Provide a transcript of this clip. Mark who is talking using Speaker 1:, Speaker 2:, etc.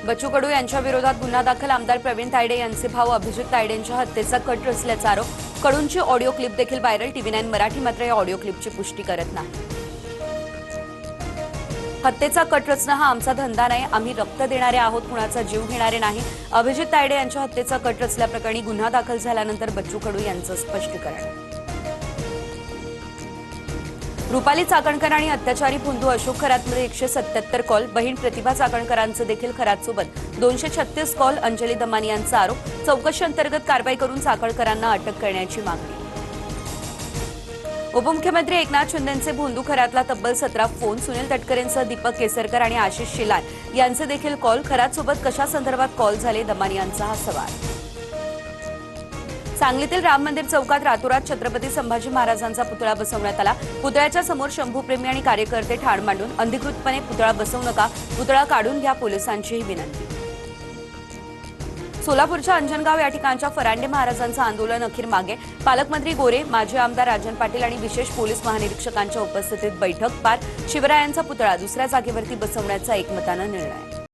Speaker 1: बच्चू कडू यांच्या विरोधात गुन्हा दाखल. आमदार प्रवीण तायडे यांचे भाऊ अभिजित तायडेंच्या हत्येचा कट रचल्याचा आरोप. कडूंची ऑडिओ क्लिप देखील व्हायरल. TV9 मराठी मात्र या ऑडिओ क्लिपची पुष्टी करत नाही. हत्येचा कट रचणं हा आमचा धंदा नाही. आम्ही रक्त देणारे आहोत, कुणाचा जीव घेणारे नाही. अभिजित तायडे यांच्या हत्येचा कट रचल्याप्रकरणी गुन्हा दाखल झाल्यानंतर बच्चू कडू यांचं स्पष्टीकरण. रुपाली चाकणकर आणि अत्याचारी बंधू अशोक खरातमध्ये 177 कॉल. बहीण प्रतिभा चाकणकरांचं देखील खरातसोबत 236 कॉल. अंजली दमानी यांचा आरोप. चौकशी अंतर्गत कारवाई करून चाकणकरांना अटक करण्याची मागणी. उपमुख्यमंत्री एकनाथ शिंदेंचे भोंदू खरातला तब्बल 17 फोन. सुनील तटकरेंसह दीपक केसरकर आणि आशिष शिलार यांचे देखील कॉल. खरातसोबत कशा संदर्भात कॉल झाले, दमानी यांचा हा सवाल. सांगलीतील राम मंदिर चौकात रातोरात छत्रपती संभाजी महाराजांचा पुतळा बसवण्यात आला. पुतळ्याच्या समोर शंभूप्रेमी आणि कार्यकर्ते ठाण मांडून अधिकृतपणे पुतळा बसवू नका, पुतळा काढून घ्या, पोलिसांचीही विनंती. सोलापूरच्या अंजनगाव या ठिकाणच्या फरांडे महाराजांचं आंदोलन अखेर मागे. पालकमंत्री गोरे, माजी आमदार राजन पाटील आणि विशेष पोलीस महानिरीक्षकांच्या उपस्थितीत बैठक पार. शिवरायांचा पुतळा दुसऱ्या जागेवरती बसवण्याचा एकमतानं निर्णय.